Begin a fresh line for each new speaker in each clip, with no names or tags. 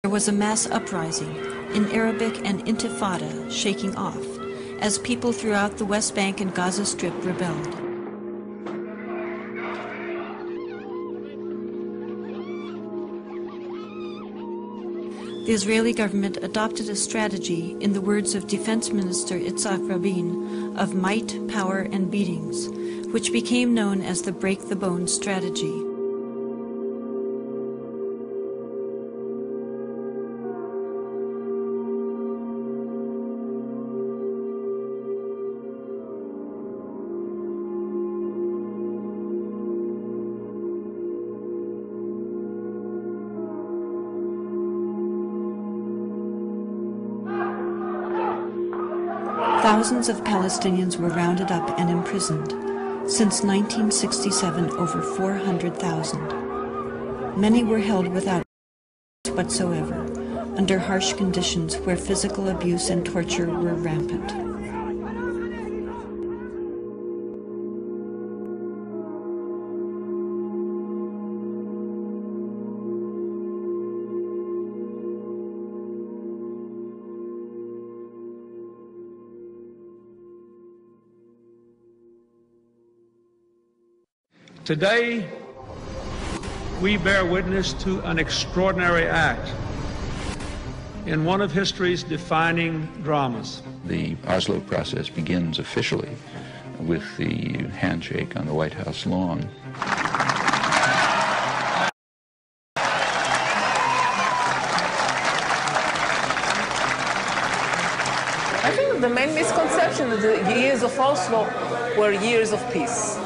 There was a mass uprising, in Arabic an intifada, shaking off, as people throughout the West Bank and Gaza Strip rebelled. The Israeli government adopted a strategy, in the words of Defense Minister Itzhak Rabin, of might, power, and beatings, which became known as the break the bone strategy. Thousands of Palestinians were rounded up and imprisoned. Since 1967, over 400,000. Many were held without whatsoever, under harsh conditions where physical abuse and torture were rampant.
Today, we bear witness to an extraordinary act in one of history's defining dramas.
The Oslo process begins officially with the handshake on the White House lawn.
I think the main misconception is that the years of Oslo were years of peace.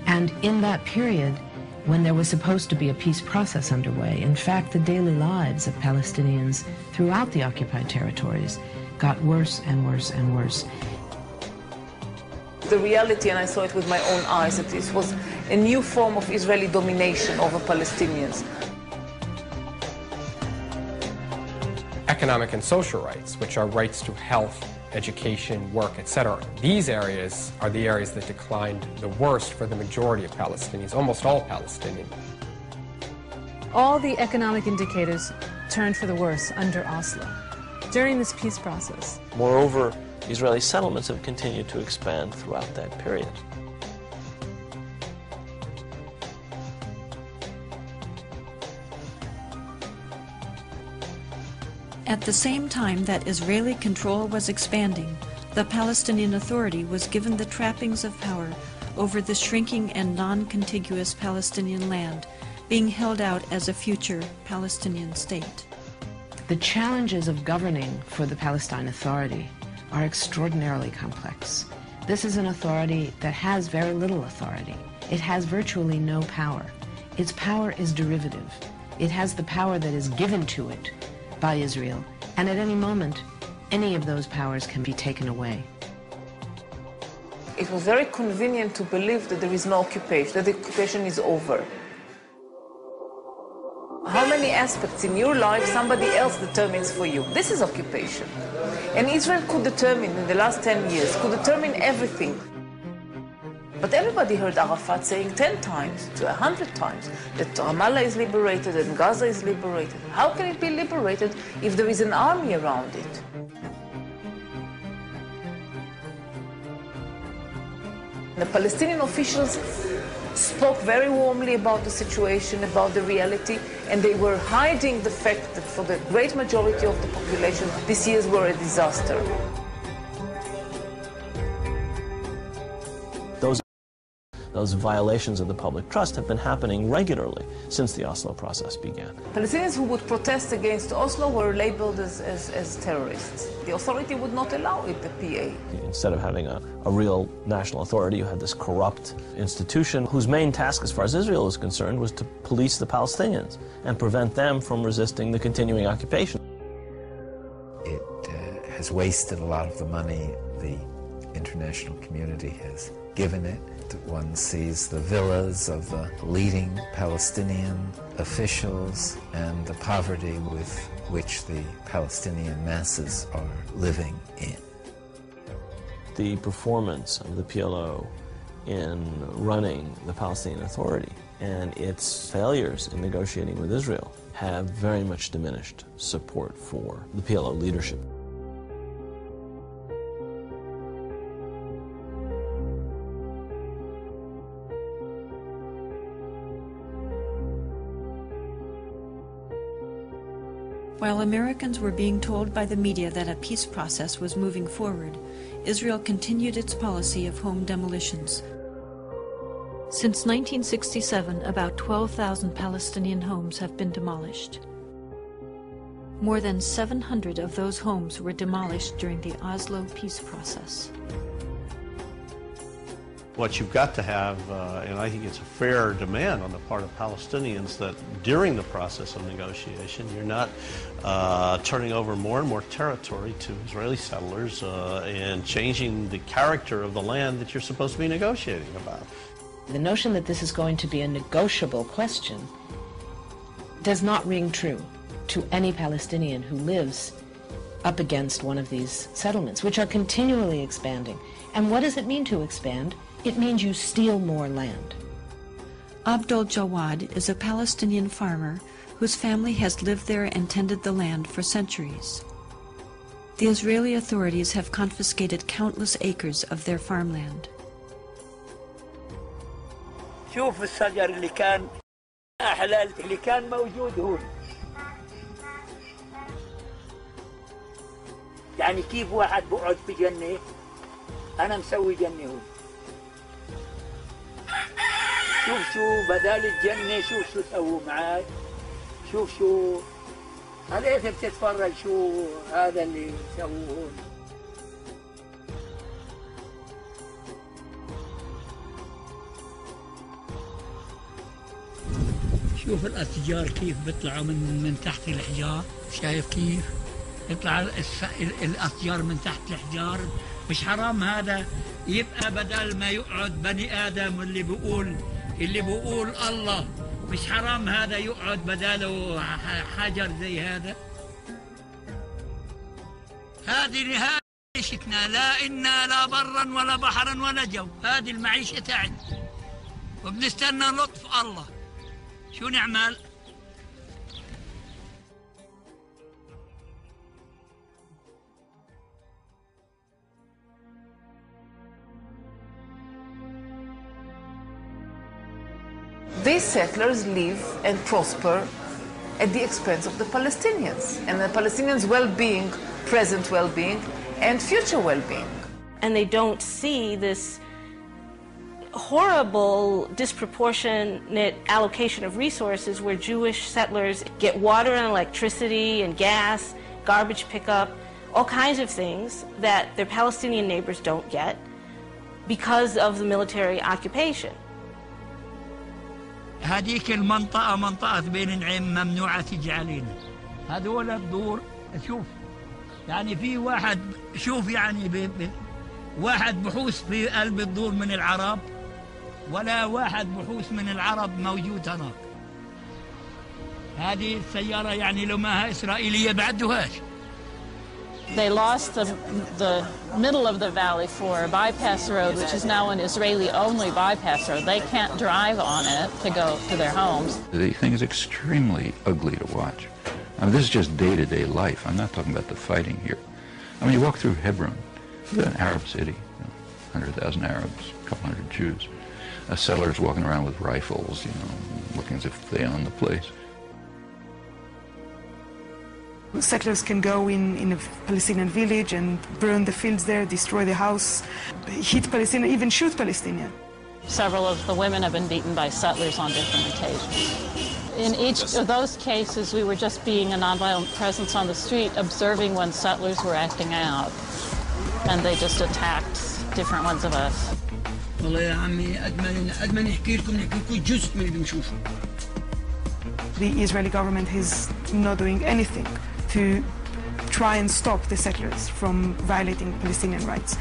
And in that period, when there was supposed to be a peace process underway, in fact, the daily lives of Palestinians throughout the occupied territories got worse and worse and worse.
The reality, and I saw it with my own eyes, that this was a new form of Israeli domination over Palestinians.
Economic and social rights, which are rights to health, education, work, etc. These areas are the areas that declined the worst for the majority of Palestinians, almost all Palestinians.
All the economic indicators turned for the worse under Oslo during this peace process.
Moreover, Israeli settlements have continued to expand throughout that period.
At the same time that Israeli control was expanding, the Palestinian Authority was given the trappings of power over the shrinking and non-contiguous Palestinian land, being held out as a future Palestinian state.
The challenges of governing for the Palestine Authority are extraordinarily complex. This is an authority that has very little authority. It has virtually no power. Its power is derivative. It has the power that is given to it by Israel, and at any moment, any of those powers can be taken away.
It was very convenient to believe that there is no occupation, that the occupation is over. How many aspects in your life somebody else determines for you? This is occupation. And Israel could determine, in the last 10 years, could determine everything. But everybody heard Arafat saying 10 times, to 100 times, that Ramallah is liberated and Gaza is liberated. How can it be liberated if there is an army around it? The Palestinian officials spoke very warmly about the situation, about the reality, and they were hiding the fact that for the great majority of the population, these years were a disaster.
Those violations of the public trust have been happening regularly since the Oslo process began.
Palestinians who would protest against Oslo were labeled as terrorists. The authority would not allow it, the PA.
Instead of having a real national authority, you had this corrupt institution whose main task, as far as Israel is concerned, was to police the Palestinians and prevent them from resisting the continuing occupation.
It has wasted a lot of the money the international community has given it. One sees the villas of the leading Palestinian officials and the poverty with which the Palestinian masses are living in.
The performance of the PLO in running the Palestinian Authority and its failures in negotiating with Israel have very much diminished support for the PLO leadership.
While Americans were being told by the media that a peace process was moving forward, Israel continued its policy of home demolitions. Since 1967, about 12,000 Palestinian homes have been demolished. More than 700 of those homes were demolished during the Oslo peace process.
What you've got to have, and I think it's a fair demand on the part of Palestinians, that during the process of negotiation, you're not turning over more and more territory to Israeli settlers and changing the character of the land that you're supposed to be negotiating about.
The notion that this is going to be a negotiable question does not ring true to any Palestinian who lives up against one of these settlements, which are continually expanding. And what does it mean to expand? It means you steal more land.
Abdul Jawad is a Palestinian farmer whose family has lived there and tended the land for centuries. The Israeli authorities have confiscated countless acres of their farmland.
شوف الشجر اللي كان أحلال اللي كان موجود هون. يعني كيف واحد بقعد في جنة أنا مسوي جنة هون. شوف شو بدال الجنة شوف شو سووا معاي. شوف شو عليك بتتفرج شو هذا اللي سووه هون. شوف الأشجار كيف بيطلعوا من تحت الأحجار. شايف كيف يطلع الأشجار من تحت الأحجار. مش حرام هذا يبقى بدل ما يقعد بني آدم اللي بيقول الله، مش حرام هذا يقعد بداله حجر زي هذا. هذه نهاية معيشتنا، لا إنا لا برا ولا بحرا ولا جو، هذه المعيشة تاعنا وبنستنى لطف الله. شو نعمل؟
These settlers live and prosper at the expense of the Palestinians and the Palestinians' well-being, present well-being, and future well-being.
And they don't see this horrible, disproportionate allocation of resources where Jewish settlers get water and electricity and gas, garbage pickup, all kinds of things that their Palestinian neighbors don't get because of the military occupation.
هذيك المنطقة منطقة بين نعيم ممنوعة تيجي علينا. هذول الدور شوف يعني في واحد شوف يعني واحد بحوث في قلب الدور من العرب ولا واحد بحوث من العرب موجود هناك. هذه السيارة يعني لو ما إسرائيلية بعدوهاش.
They lost the middle of the valley for a bypass road, which is now an Israeli-only bypass road. They can't drive on it to go to their homes.
The thing is extremely ugly to watch. I mean, this is just day-to-day life. I'm not talking about the fighting here. I mean, you walk through Hebron, an Arab city, 100,000 Arabs, a couple hundred Jews. Settlers walking around with rifles, looking as if they own the place.
Settlers can go in a Palestinian village and burn the fields there, destroy the house, hit Palestinians, even shoot Palestinians.
Several of the women have been beaten by settlers on different occasions. In each of those cases, we were just being a nonviolent presence on the street, observing when settlers were acting out, and they just attacked different ones of us.
والله يا عمي قد ما نحكي لكم جزء من اللي بنشوفه.
The Israeli government is not doing anything to try and stop the settlers from violating Palestinian rights.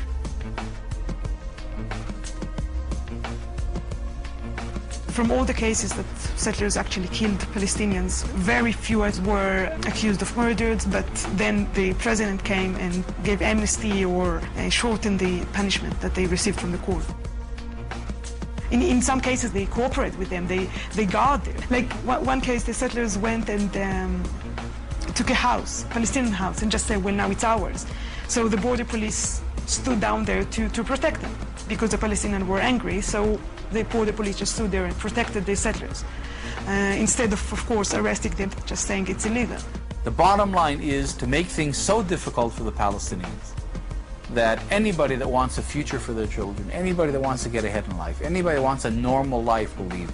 From all the cases that settlers actually killed Palestinians, very few were accused of murders, but then the president came and gave amnesty or shortened the punishment that they received from the court. In some cases, they cooperate with them. They guard them. Like one case, the settlers went and took a house, Palestinian house, and just said, well, now it's ours. So the border police stood down there to protect them because the Palestinians were angry. So the border police just stood there and protected the settlers instead of course, arresting them, just saying it's illegal.
The bottom line is to make things so difficult for the Palestinians that anybody that wants a future for their children, anybody that wants to get ahead in life, anybody that wants a normal life will leave.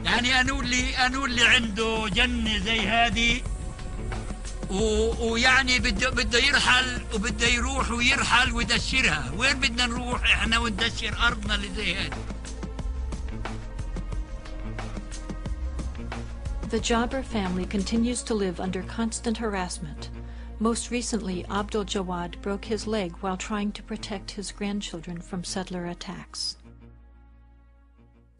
يعني أنو اللي عنده جنة زي هذه ويعني بده يرحل وبده يروح ويرحل ويدشرها. وين بدنا نروح احنا وندشر أرضنا اللي زي هذه؟
The Jabr family continues to live under constant harassment. Most recently, Abdul Jawad broke his leg while trying to protect his grandchildren from settler attacks.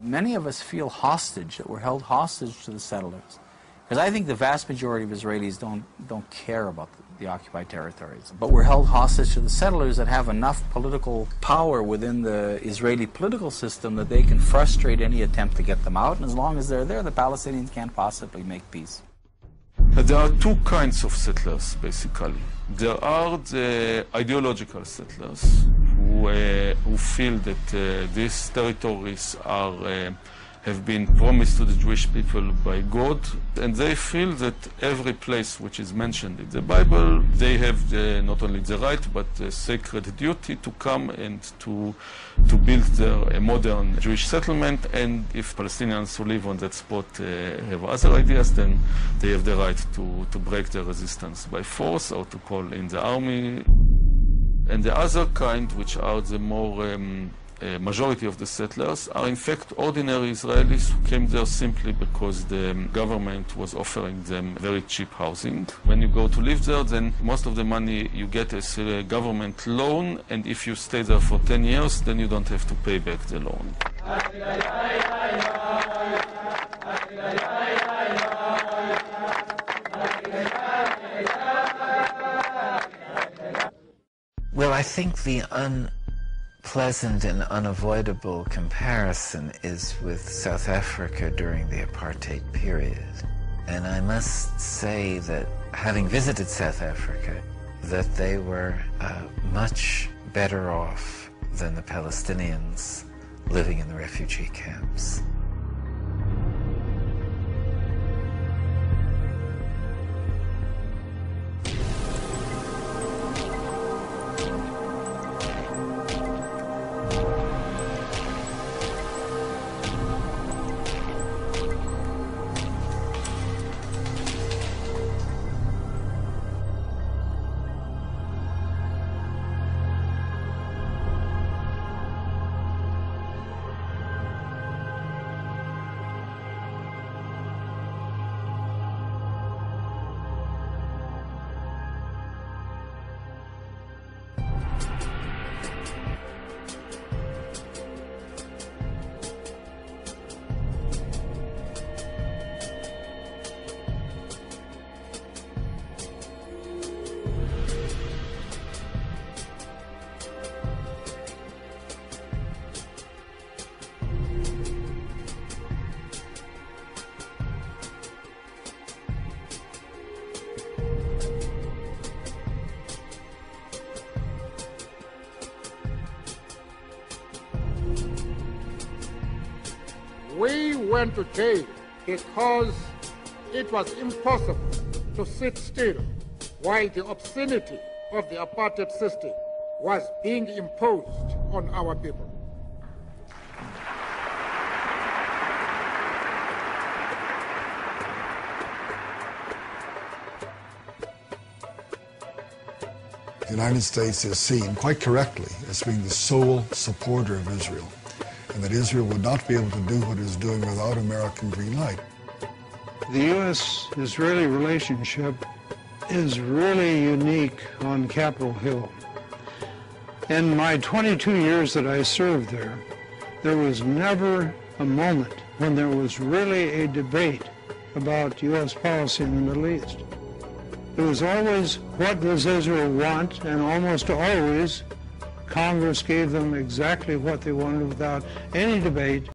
Many of us feel hostage, that we're held hostage to the settlers. Because I think the vast majority of Israelis don't care about the occupied territories. But we're held hostage to the settlers that have enough political power within the Israeli political system that they can frustrate any attempt to get them out. And as long as they're there, the Palestinians can't possibly make peace.
There are two kinds of settlers, basically. There are the ideological settlers who feel that these territories have been promised to the Jewish people by God, and they feel that every place which is mentioned in the Bible, they have not only the right, but the sacred duty to come and to build a modern Jewish settlement, and if Palestinians who live on that spot have other ideas, then they have the right to break their resistance by force or to call in the army. And the other kind, which are the more majority of the settlers, are in fact ordinary Israelis who came there simply because the government was offering them very cheap housing. When you go to live there, then most of the money you get is a government loan, and if you stay there for 10 years, then you don't have to pay back the loan.
Well, I think the unpleasant and unavoidable comparison is with South Africa during the apartheid period. And I must say that having visited South Africa, that they were much better off than the Palestinians living in the refugee camps.
We went to jail because it was impossible to sit still while the obscenity of the apartheid system was being imposed on our people.
The United States is seen, quite correctly, as being the sole supporter of Israel, and that Israel would not be able to do what it is doing without American green light.
The U.S.-Israeli relationship is really unique on Capitol Hill. In my 22 years that I served there was never a moment when there was really a debate about U.S. policy in the Middle East. It was always, what does Israel want? And almost always, Congress gave them exactly what they wanted without any debate.